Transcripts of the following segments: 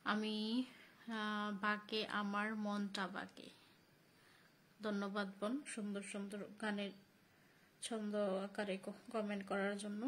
আমি বাঁকে আমার মনটা বাঁকে। ধন্যবাদ বোন, সুন্দর সুন্দর গানের ছন্দ আকারে কমেন্ট করার জন্য।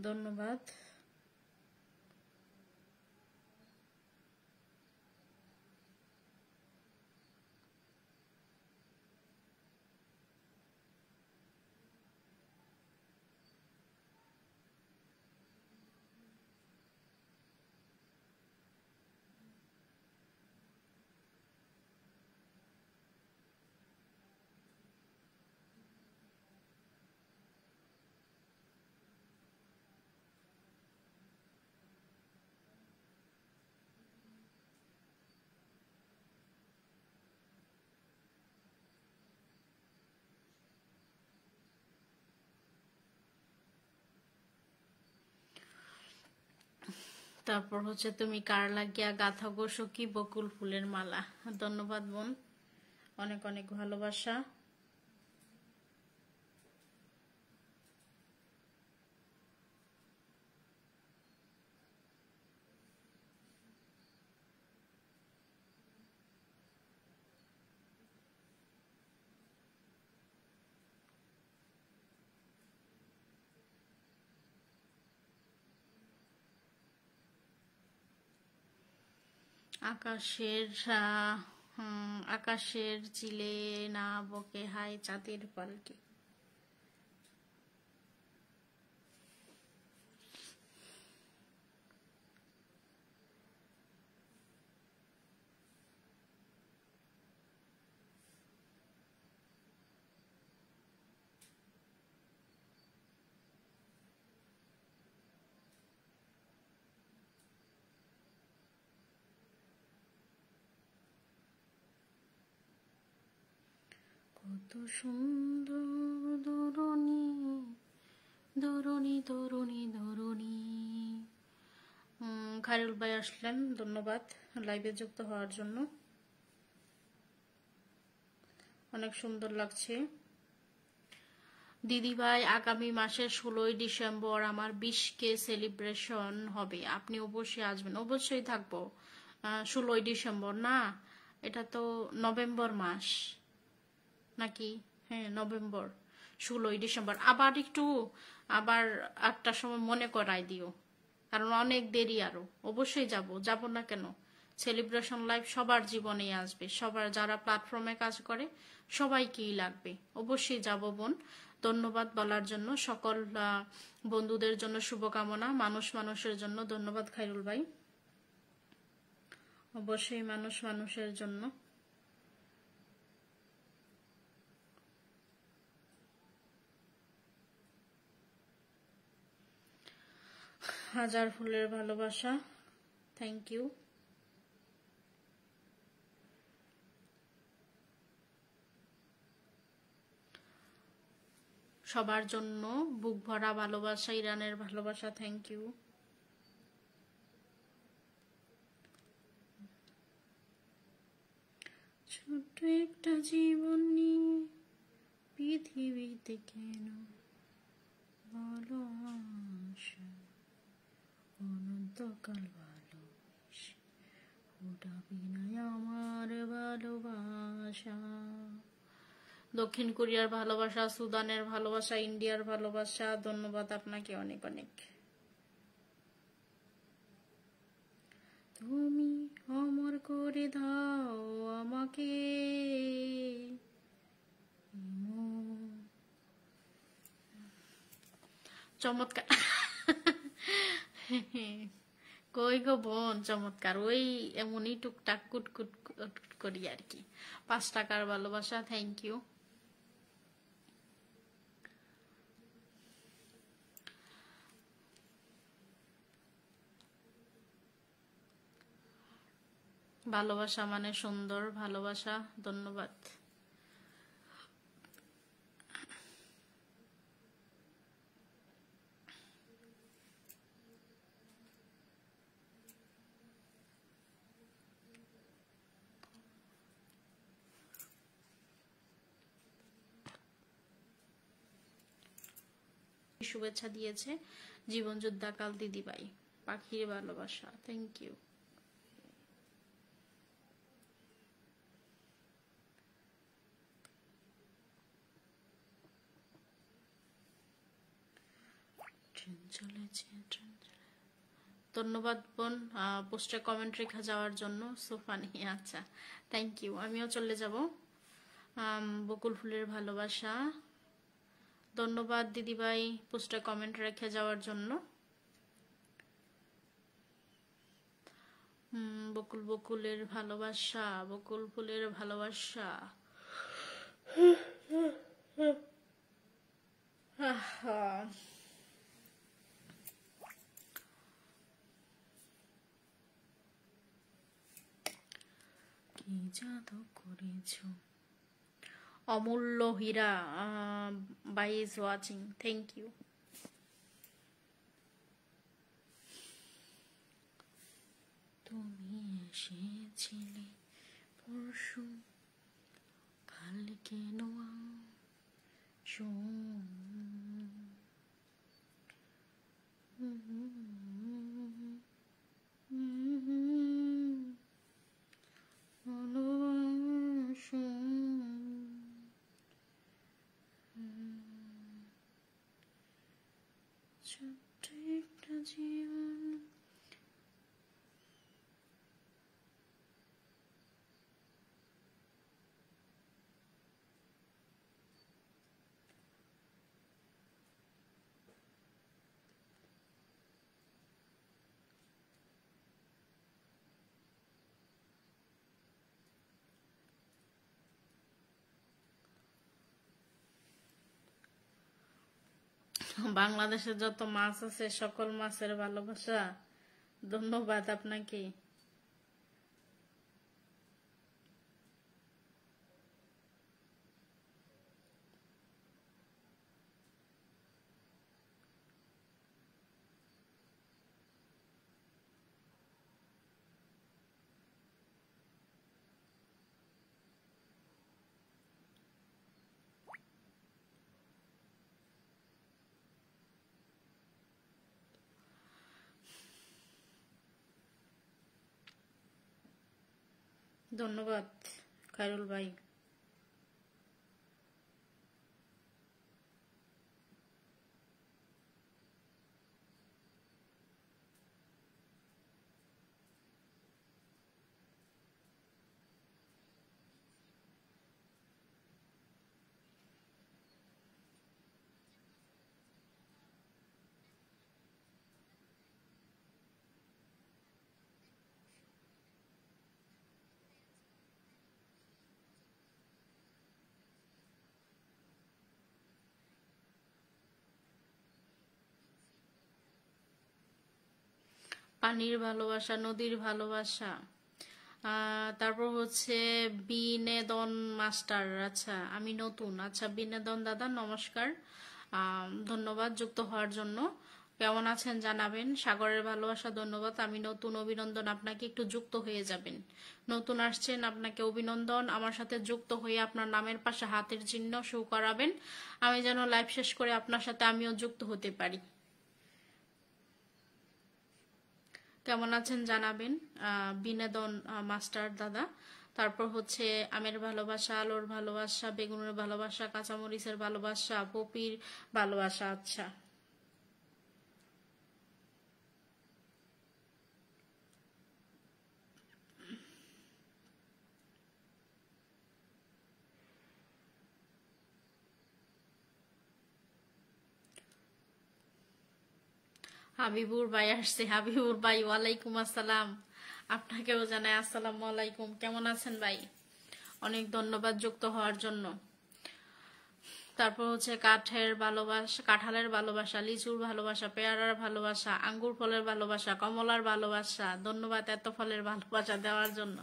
ধন্যবাদ। তারপর হচ্ছে তুমি কার লাগিয়া গাথা গো সখী বকুল ফুলের মালা। ধন্যবাদ বোন, অনেক অনেক ভালোবাসা। আকাশের চিলে না বকে হায় চাঁদের পালকি। কত সুন্দর দরুনি দরুনি দরুনি দরুনি। খায়রুল ভাই আসলেন, ধন্যবাদ লাইভে যুক্ত হওয়ার জন্য। অনেক সুন্দর লাগছে। দিদি ভাই, আগামী মাসের 16ই ডিসেম্বর আমার 20K সেলিব্রেশন হবে, আপনি অবশ্যই আসবেন। অবশ্যই থাকবো। 16ই ডিসেম্বর না, এটা তো নভেম্বর মাস নাকি? হ্যাঁ নভেম্বর, 16ই ডিসেম্বর। আবার একটা সময় মনে করাই দিও, কারণ অনেক দেরি আরো। অবশ্যই যাব না কেন? সেলিব্রেশন লাইফ সবার জীবনেই আসবে, সবার যারা প্ল্যাটফর্মে কাজ করে সবাইকেই লাগবে। অবশ্যই যাব বোন। ধন্যবাদ বলার জন্য, সকল বন্ধুদের জন্য শুভকামনা, মানুষের জন্য ধন্যবাদ খায়রুল ভাই। অবশ্যই মানুষের জন্য। হাজার ফুলের ভালোবাসা, থ্যাংক ইউ। সবার জন্য বুক ভরা ভালোবাসা, ইরানের ভালোবাসা, থ্যাংক ইউ। ছোট্ট একটা জীবন নিয়ে পৃথিবীতে কেন বলো আশা, অনন্তকাল ভালোবেসে ওটাবি না আমার ভালোবাসা। দক্ষিণ কোরিয়ার ভালোবাসা, সুদানের ভালোবাসা, ইন্ডিয়ার ভালোবাসা, ধন্যবাদ আপনাকে অনেক অনেক। তুমি অমর করে দাও আমার চমৎকার। কই গো বোন চমৎকার, ওই এমনই টুকটাক কুটকুট করি আর কি। 5 টাকার ভালোবাসা, থ্যাংক ইউ। ভালোবাসা মানে সুন্দর ভালোবাসা, ধন্যবাদ। শুভেচ্ছা দিয়েছে জীবন যোদ্ধাকাল দিদিভাই, পাখির ভালোবাসা, থ্যাংক ইউ। ট্রেন চলেছে, ট্রেন চলে। ধন্যবাদ বোন পোস্টে কমেন্ট রেখে যাওয়ার জন্য, সোফানি। আচ্ছা, থ্যাংক ইউ। আমিও চলে যাব। বকুল ফুলের ভালোবাসা, ধন্যবাদ দিদিভাই পোস্টে কমেন্ট রেখে যাওয়ার জন্য। বকুল বকুলের ভালোবাসা, বকুল ফুলের ভালোবাসা। কি জাদু করেছো, অমূল্য হীরা বাই ইজ ওয়াচিং, থ্যাংক ইউ। তুমি এসেছিলে পরশু, কাল কেন ছোট্ট একটা জীবন। বাংলাদেশে যত মাছ আছে সকল মাছের ভালোবাসা, ধন্যবাদ আপনাকে। ধন্যবাদ খায়রুল ভাই। পানির ভালোবাসা, নদীর ভালোবাসা, তারপর হচ্ছে বিনোদন মাস্টার। আচ্ছা আমি নতুন, আচ্ছা বিনোদন দাদা নমস্কার, ধন্যবাদ যুক্ত হওয়ার জন্য। কেমন আছেন জানাবেন। সাগরের ভালোবাসা, ধন্যবাদ। আমি নতুন, অভিনন্দন আপনাকে, একটু যুক্ত হয়ে যাবেন। নতুন আসছেন, আপনাকে অভিনন্দন। আমার সাথে যুক্ত হয়ে আপনার নামের পাশে হাতের চিহ্ন শো করাবেন, আমি যেন লাইভ শেষ করে আপনার সাথে আমিও যুক্ত হতে পারি। কেমন আছেন জানাবেন বিনোদন মাস্টার দাদা। তারপর হচ্ছে আমের ভালোবাসা, আলোর ভালোবাসা, বেগুনের ভালোবাসা, কাঁচামরিচের ভালোবাসা, পপির ভালোবাসা। আচ্ছা হাবিবুর ভাই আসছে। হাবিবুর ভাই ওয়ালাইকুম আসসালাম, আপনাকেও জানাই আসসালামু আলাইকুম। কেমন আছেন ভাই? অনেক ধন্যবাদ যুক্ত হওয়ার জন্য। তারপর হচ্ছে কাঠের ভালোবাসা, কাঁঠালের ভালোবাসা, লিচুর ভালোবাসা, পেয়ারার ভালোবাসা, আঙ্গুর ফলের ভালোবাসা, কমলার ভালোবাসা। ধন্যবাদ এত ফলের ভালোবাসা দেওয়ার জন্য।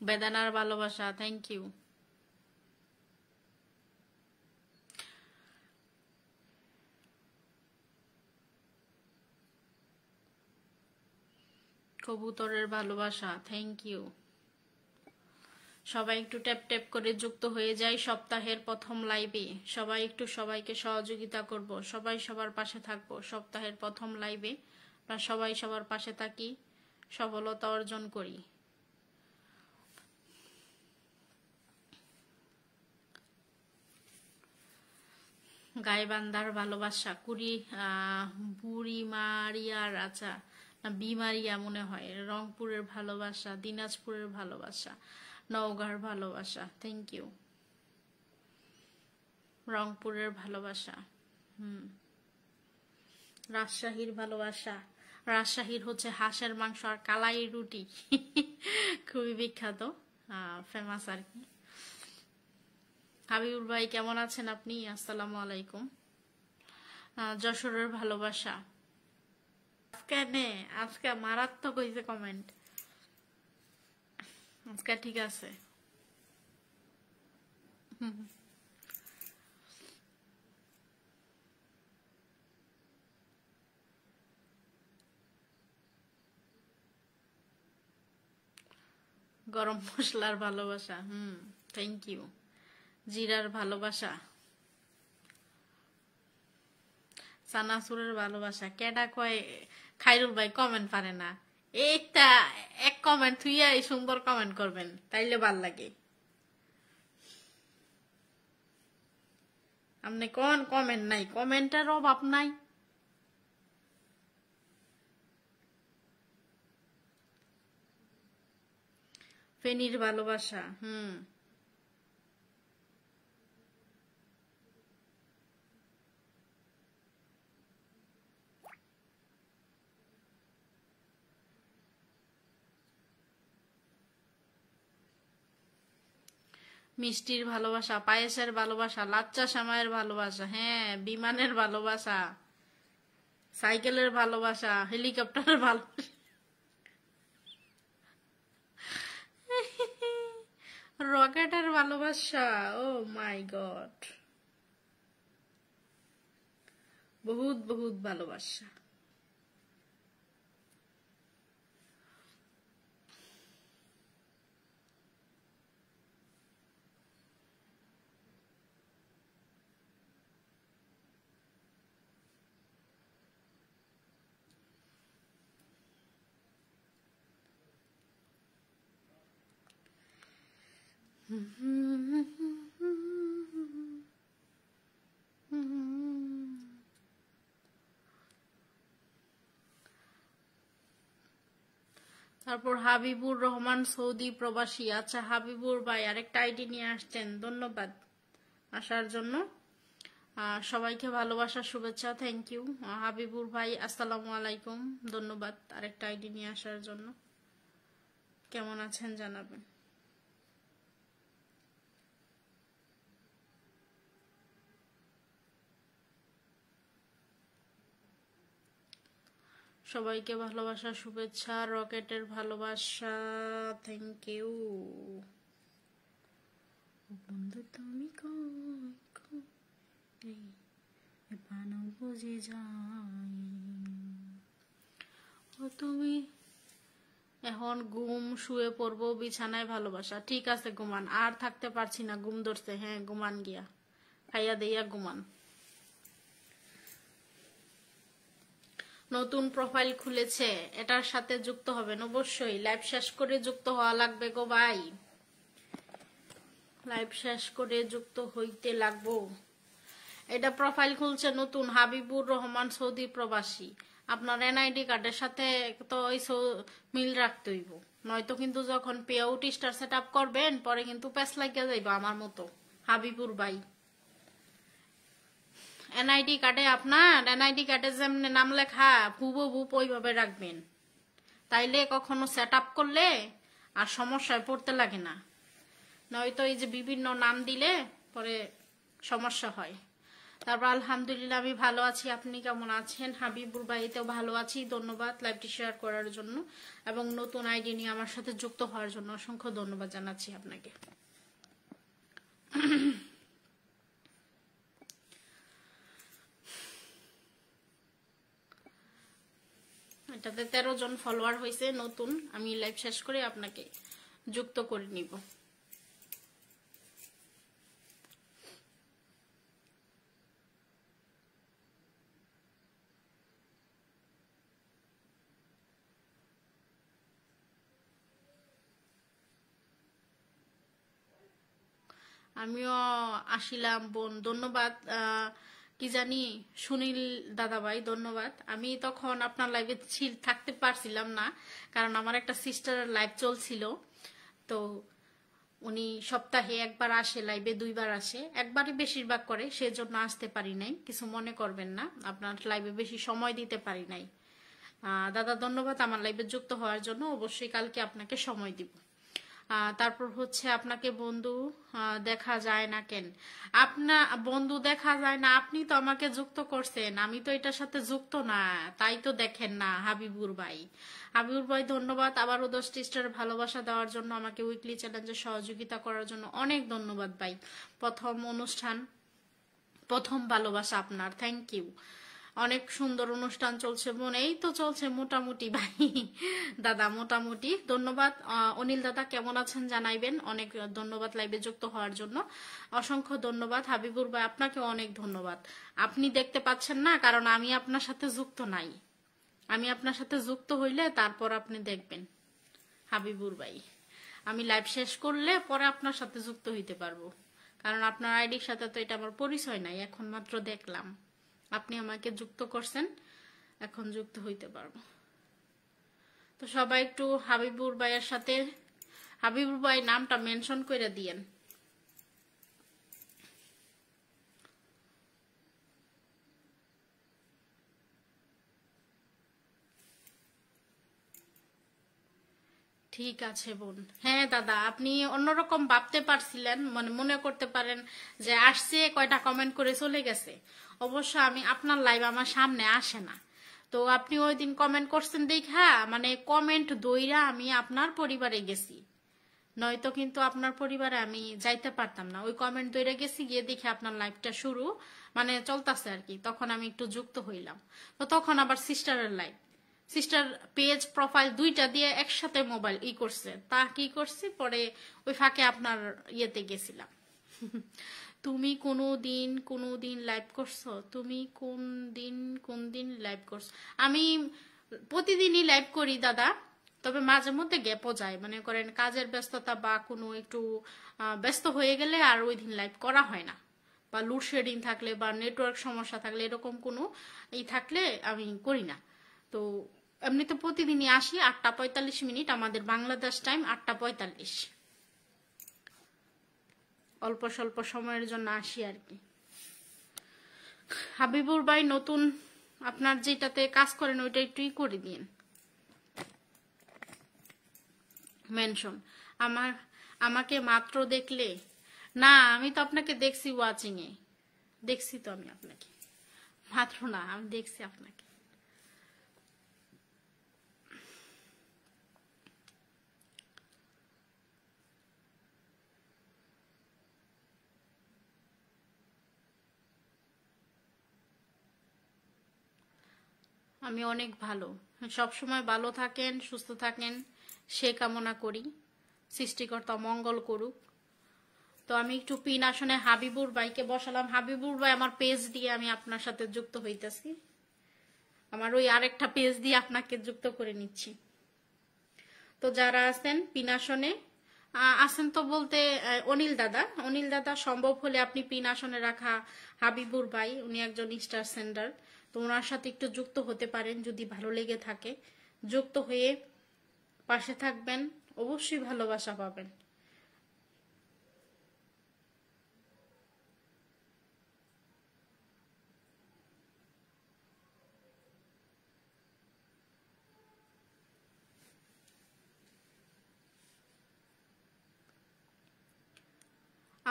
বেদানার ভালোবাসা, থ্যাংক ইউ। কবুতরের ভালোবাসা, থ্যাংক ইউ। সবাই একটু ট্যাপ ট্যাপ করে যুক্ত হয়ে যায় সপ্তাহের প্রথম লাইভে। সবাই একটু সবাইকে সহযোগিতা করব, সবাই সবার পাশে থাকবো সপ্তাহের প্রথম লাইভে। আমরা সবাই সবার পাশে থাকি, সফলতা অর্জন করি। গাইবান্ধার ভালোবাসা, বুড়িমারিয়ার, আচ্ছা না বিমারিয়া মনে হয়। রংপুরের ভালোবাসা, দিনাজপুরের ভালোবাসা, নওগাঁর ভালোবাসা, থ্যাংক ইউ। রংপুরের ভালোবাসা, রাজশাহীর ভালোবাসা। রাজশাহীর হচ্ছে হাঁসের মাংস আর কালাই রুটি খুবই বিখ্যাত, ফেমাস আর কি। হাবিবুর ভাই কেমন আছেন আপনি? আসসালামু আলাইকুম। যশোরের ভালোবাসা। আজকে মারাত্মক হয়েছে কমেন্ট, আজকে ঠিক আছে। গরম মশলার ভালোবাসা, থ্যাংক ইউ। জিরার ভালোবাসা, সানাসুরের ভালোবাসা। কেডা কয় খাইরুল ভাই কমেন্ট পারে না? এইটা এক কমেন্ট থুইয়া এই সুন্দর কমেন্ট করবেন, তাইলে ভাল লাগে। আপনি কোন কমেন্ট নাই, কমেন্টের অভাব নাই। ফেনীর ভালোবাসা, মিষ্টির ভালোবাসা, পায়েসের ভালোবাসা, লাচ্চা সামাইয়ের ভালোবাসা, হ্যাঁ বিমানের ভালোবাসা, সাইকেলের ভালোবাসা, হেলিকপ্টারের ভালোবাসা, রকেটের ভালোবাসা। ও মাই গড, বহুত বহুত ভালোবাসা। তারপর হাবিবুর রহমান সৌদি প্রবাসী। আচ্ছা হাবিবুর ভাই আরেকটা আইডি নিয়ে আসছেন, ধন্যবাদ আসার জন্য। সবাইকে ভালোবাসা শুভেচ্ছা, থ্যাংক ইউ। হাবিবুর ভাই আসসালামু আলাইকুম, ধন্যবাদ আরেকটা আইডি নিয়ে আসার জন্য। কেমন আছেন জানাবেন। সবাইকে ভালোবাসা শুভেচ্ছা, রকেটের ভালোবাসা, থ্যাংক ইউ। বন্ধু তুমি বুঝে যাই ও তুমি। এখন ঘুম, শুয়ে পড়বো বিছানায় ভালোবাসা। ঠিক আছে ঘুমান, আর থাকতে পারছি না, ঘুম ধরছে। হ্যাঁ ঘুমান গিয়া, খাইয়া দিয়া ঘুমান। নতুন প্রোফাইল খুলেছে, এটার সাথে যুক্ত হবেন অবশ্যই। লাইভ শেষ করে যুক্ত হওয়া লাগবে গো ভাই, লাইভ শেষ করে যুক্ত হইতে লাগবো। এটা প্রোফাইল খুলছে নতুন, হাবিবুর রহমান সৌদি প্রবাসী। আপনার এনআইডি কার্ডের সাথে তো ওই মিল রাখতে হইব, নয়তো কিন্তু যখন pay out star set up করবেন পরে কিন্তু প্যাস লাগিয়ে যাইব আমার মতো। হাবিবুর ভাই এনআইডি কার্ডে আপনার এনআইডি কার্ডে যেমন নাম লেখা হুবহু ওইভাবে রাখবেন, তাইলে কখনো সেট আপ করলে আর সমস্যায় পড়তে লাগে না। নয়তো এই যে বিভিন্ন নাম দিলে পরে সমস্যা হয়। তারপর আলহামদুলিল্লাহ আমি ভালো আছি, আপনি কেমন আছেন? হাবিবুর ভাইতেও ভালো আছি, ধন্যবাদ লাইভটি শেয়ার করার জন্য এবং নতুন আইডি নিয়ে আমার সাথে যুক্ত হওয়ার জন্য অসংখ্য ধন্যবাদ জানাচ্ছি আপনাকে। এটাতে 13 জন ফলোয়ার হয়েছে নতুন, আমি লাইভ শেষ করে আপনাকে যুক্ত করে নিব। আমিও আসিলাম বোন, ধন্যবাদ। কি জানি সুনীল দাদাভাই ধন্যবাদ। আমি তখন আপনার লাইভে থাকতে পারছিলাম না, কারণ আমার একটা সিস্টারের লাইভ চলছিল। তো উনি সপ্তাহে একবার আসে, লাইভে 2বার আসে, একবারই বেশিরভাগ করে, সেজন্য আসতে পারি নাই, কিছু মনে করবেন না, আপনার লাইভে বেশি সময় দিতে পারি নাই। দাদা ধন্যবাদ আমার লাইভে যুক্ত হওয়ার জন্য, অবশ্যই কালকে আপনাকে সময় দিব। তারপর হচ্ছে আপনাকে বন্ধু দেখা যায় না কেন? আপনার বন্ধু দেখা যায় না, আপনি তো আমাকে যুক্ত করছেন, আমি তো এটার সাথে যুক্ত না, তাই তো দেখেন না। হাবিবুর ভাই, হাবিবুর ভাই ধন্যবাদ আবারও 10টি স্টার ভালোবাসা দেওয়ার জন্য, আমাকে উইকলি চ্যালেঞ্জে সহযোগিতা করার জন্য অনেক ধন্যবাদ ভাই। প্রথম অনুষ্ঠান, প্রথম ভালোবাসা আপনার, থ্যাংক ইউ। অনেক সুন্দর অনুষ্ঠান চলছে বোন, এই তো চলছে মোটামুটি ভাই। দাদা মোটামুটি, ধন্যবাদ। অনিল দাদা কেমন আছেন জানাইবেন, অনেক ধন্যবাদ লাইভে যুক্ত হওয়ার জন্য, অসংখ্য ধন্যবাদ। হাবিবুর ভাই আপনাকে অনেক ধন্যবাদ। আপনি দেখতে পাচ্ছেন না কারণ আমি আপনার সাথে যুক্ত নাই, আমি আপনার সাথে যুক্ত হইলে তারপর আপনি দেখবেন। হাবিবুর ভাই, আমি লাইভ শেষ করলে পরে আপনার সাথে যুক্ত হইতে পারবো, কারণ আপনার আইডির সাথে তো এটা আমার পরিচয় নাই, এখন মাত্র দেখলাম আপনি আমাকে যুক্ত করছেন, এখন যুক্ত হইতে পারবো। তো সবাই একটু হাবিবুর ভাইয়ের সাথে, হাবিবুর ভাই নামটা মেনশন করে দিয়েন। ঠিক আছে বোন। হ্যাঁ দাদা, আপনি অন্যরকম ভাবতে পারছিলেন, মানে মনে করতে পারেন যে আসছে কয়টা কমেন্ট করে চলে গেছে। অবশ্য আমি আপনার লাইভ আমার সামনে আসে না, তো আপনি ওই দিন কমেন্ট করছেন দেখা, মানে কমেন্ট দইরা আমি আপনার পরিবারে গেছি, নয়তো কিন্তু আপনার পরিবারে আমি যাইতে পারতাম না। ওই কমেন্ট দইরা গেছি, গিয়ে দেখে আপনার লাইভটা শুরু মানে চলতেছে আর কি, তখন আমি একটু যুক্ত হইলাম। তো তখন আবার সিস্টারের লাইভ, সিস্টার পেজ প্রোফাইল 2টা দিয়ে একসাথে মোবাইল করছে, তা কি করছি পরে ওই ফাঁকে আপনার ইয়েতে গেছিলাম। তুমি কোন দিন লাইভ করছো? তুমি কোন দিন লাইভ করছো? আমি প্রতিদিনই লাইভ করি দাদা, তবে মাঝে মধ্যে গ্যাপও যায়, মনে করেন কাজের ব্যস্ততা বা কোনো একটু ব্যস্ত হয়ে গেলে আর ওই দিন লাইভ করা হয় না, বা লোডশেডিং থাকলে বা নেটওয়ার্ক সমস্যা থাকলে, এরকম কোনো থাকলে আমি করি না। তো এমনিতে প্রতিদিনই আসি 8টা 45 মিনিট, আমাদের বাংলাদেশ টাইম 8টা 45, অল্প স্বল্প সময়ের জন্য আসি আর কি। হাবিবুর ভাই নতুন, আপনার যেটাতে কাজ করেন ওইটা একটু করে দিন মেনশন। আমাকে মাত্র দেখলে না, আমি তো আপনাকে দেখছি ওয়াচিং এ, দেখছি তো আমি আপনাকে, মাত্র না আমি দেখছি আপনাকে। আমি অনেক ভালো, সব সময় ভালো থাকেন, সুস্থ থাকেন সে কামনা করি, সৃষ্টিকর্তা মঙ্গল করুক। তো আমি একটু পিন আসনে হাবিবুর ভাইকে বসালাম। হাবিবুর ভাই আমার পেজ দিয়ে আমি আপনার সাথে যুক্ত হইতেছি, আমার ওই আরেকটা পেজ দিয়ে আপনাকে যুক্ত করে নিচ্ছি। তো যারা আছেন পিন আসনে আছেন, তো বলতে অনিল দাদা সম্ভব হলে আপনি পিন আসনে রাখা হাবিবুর ভাই, উনি একজন স্টার সেন্ডার, তো ওনার সাথে একটু যুক্ত হতে পারেন যদি ভালো লেগে থাকে, যুক্ত হয়ে পাশে থাকবেন, অবশ্যই ভালোবাসা পাবেন।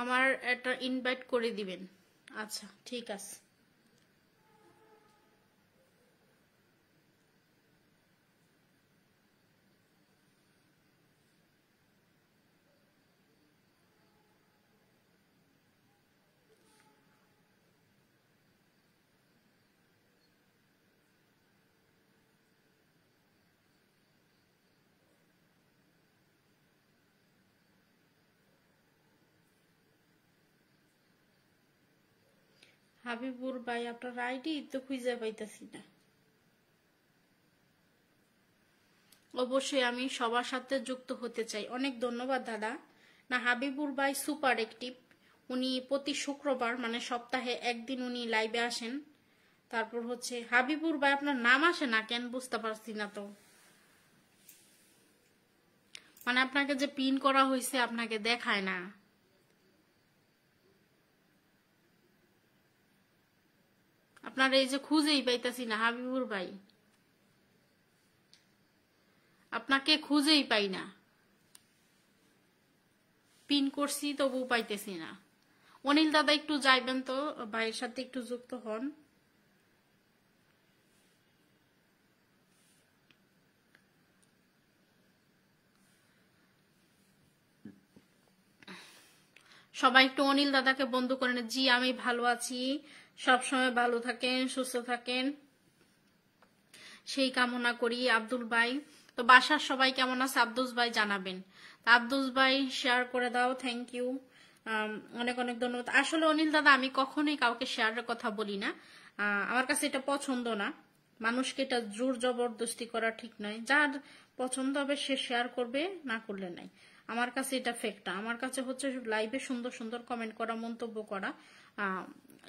আমার একটা ইনভাইট করে দিবেন। আচ্ছা ঠিক আছে। হাবিবুর ভাই আপনার আইডি তো খুঁজে পাইতেছি না। অবশ্যই আমি সবার সাথে যুক্ত হতে চাই। অনেক ধন্যবাদ দাদা। না, হাবিবুর ভাই সুপার অ্যাক্টিভ। উনি প্রতি শুক্রবার মানে সপ্তাহে একদিন উনি লাইভে আসেন। তারপর হচ্ছে হাবিবুর ভাই আপনার নাম আসে না কেন বুঝতে পারছি না তো। মানে আপনাকে যে পিন করা হয়েছে আপনাকে দেখায় না। আপনার এই যে খুঁজেই পাইতেছি না হাবিবুর ভাই, আপনাকে খুঁজেই পাই না। পিন করছি তবু পাইতেছি না। অনিল দাদা একটু যাইবেন তো, ভাইয়ের সাথে একটু যুক্ত হন। সবাই একটু অনিল দাদাকে বন্ধ করেন। জি আমি ভালো আছি, সবসময় ভালো থাকেন, সুস্থ থাকেন সেই কামনা করি। আব্দুল ভাই তো বাসার সবাই কেমন আছে আব্দুল ভাই জানাবেন। আব্দুল ভাই শেয়ার করে দাও, থ্যাংক ইউ। অনেক অনেক ধন্যবাদ। আসলে অনিল দাদা আমি কখনোই কাউকে শেয়ারের কথা বলি না, আমার কাছে এটা পছন্দ না। মানুষকে এটা জোর জবরদস্তি করা ঠিক নয়। যার পছন্দ হবে সে শেয়ার করবে, না করলে নাই। আমার কাছে এটা ফেকটা। আমার কাছে হচ্ছে লাইভে সুন্দর সুন্দর কমেন্ট করা, মন্তব্য করা,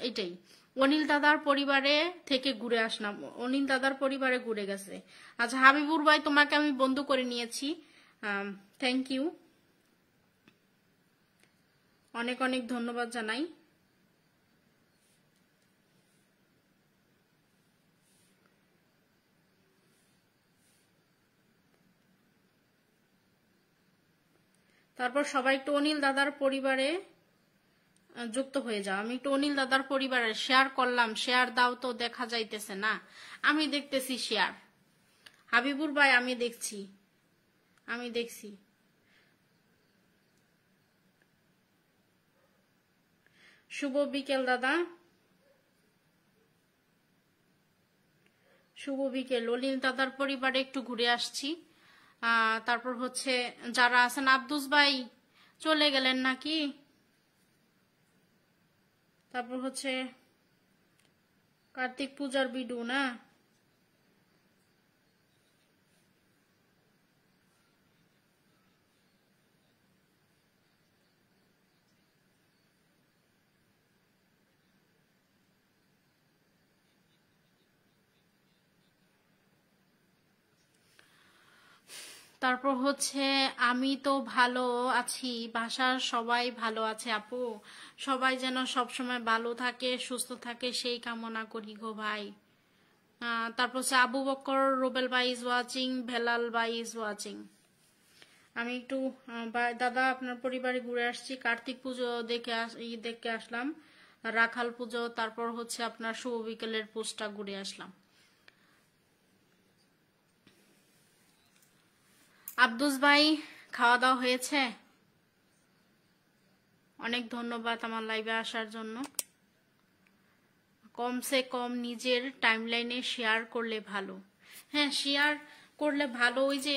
এটাই। অনিল দাদার পরিবারে থেকে ঘুরে আসলাম, অনিল দাদার পরিবারে ঘুরে গেছে। আচ্ছা হাবিবুর ভাই তোমাকে আমি বন্ধু করে নিয়েছি, থ্যাংক ইউ, অনেক অনেক ধন্যবাদ জানাই। তারপর সবাই একটু অনিল দাদার পরিবারে যুক্ত হয়ে যাও। আমি একটু অনিল দাদার পরিবারে শেয়ার করলাম, শেয়ার দাও তো, দেখা যাইতেছে না। আমি দেখতেছি শেয়ার। হাবিবুর ভাই আমি দেখছি, আমি দেখছি। শুভ বিকেল দাদা, শুভ বিকেল। অনিল দাদার পরিবারে একটু ঘুরে আসছি। তারপর হচ্ছে যারা আছেন, আব্দুস ভাই চলে গেলেন নাকি? তারপর হচ্ছে কার্তিক পূজার বিডু না? তারপর হচ্ছে আমি তো ভালো আছি, বাসার সবাই ভালো আছে আপু। সবাই যেন সবসময় ভালো থাকে, সুস্থ থাকে সেই কামনা করি গো ভাই। তারপর হচ্ছে আবু বকর রুবেল ভাই ইজ ওয়াচিং, ভেলাল ভাই ইজ ওয়াচিং। আমি একটু দাদা আপনার পরিবারে ঘুরে আসছি। কার্তিক পুজো দেখে আসলাম, রাখাল পুজো, তারপর হচ্ছে আপনার শুভ বিকেলের পোস্টটা ঘুরে আসলাম। আব্দুস ভাই খাওয়া দাওয়া হয়েছে? অনেক ধন্যবাদ আমার লাইভে আসার জন্য। কমসে কম নিজের টাইমলাইনে শেয়ার করলে ভালো। হ্যাঁ শেয়ার করলে ভালো। ওই যে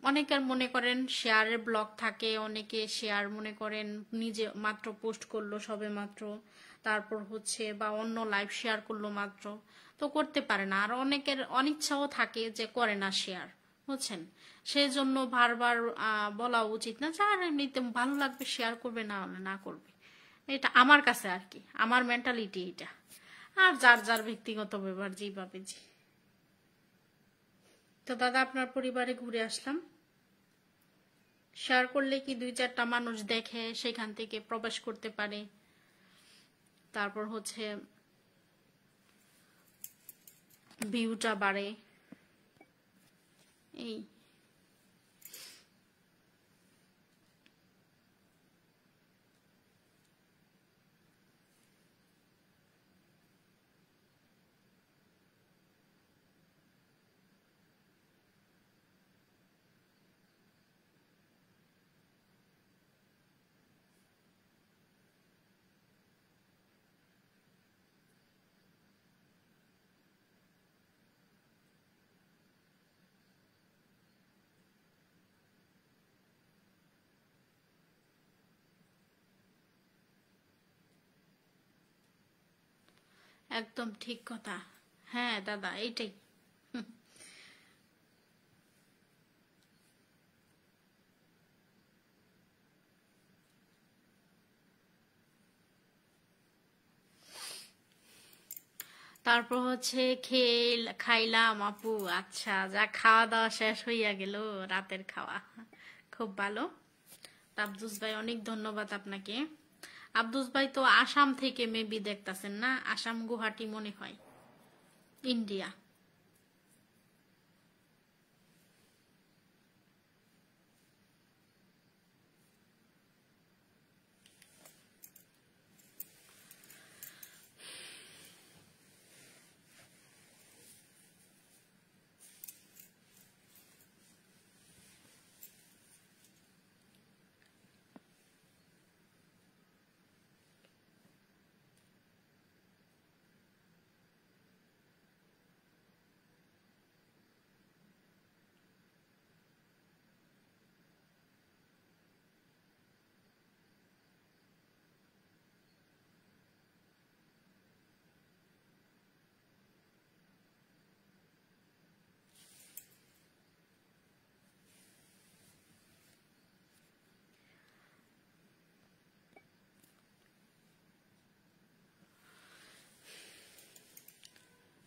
অনেকের মনে করেন শেয়ারের ব্লক থাকে, অনেকে শেয়ার মনে করেন নিজে মাত্র পোস্ট করলো সবে মাত্র, তারপর হচ্ছে বা অন্য লাইভ শেয়ার করলো মাত্র, তো করতে পারে না। আর অনেকের অনিচ্ছাও থাকে যে করে না শেয়ার, বুঝছেন? সেই জন্য বারবার বলা উচিত না। যার এমনিতে ভালো লাগবে শেয়ার করবে, না হলে না করবে। এটা আমার কাছে আর কি, আমার মেন্টালিটি এটা। আর যার যার ব্যক্তিগত ব্যাপার, যেভাবে জি। তো দাদা আপনার পরিবারে ঘুরে আসলাম। শেয়ার করলে কি 2-4টা মানুষ দেখে, সেখান থেকে প্রবেশ করতে পারে, তারপর হচ্ছে ভিউটা বাড়ে, এই। একদম ঠিক কথা। হ্যাঁ দাদা, এইটাই। তারপর হচ্ছে খাইলাম আপু। আচ্ছা, যা খাওয়া দাওয়া শেষ হইয়া গেল, রাতের খাওয়া। খুব ভালো। আব্দুস ভাই, অনেক ধন্যবাদ আপনাকে। আব্দুস ভাই তো আসাম থেকে মেবি দেখতাছেন না? আসাম, গুয়াহাটি মনে হয়, ইন্ডিয়া।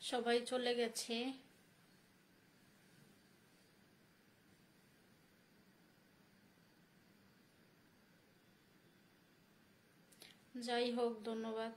সবাই চলে গেছে। যাই হোক, ধন্যবাদ।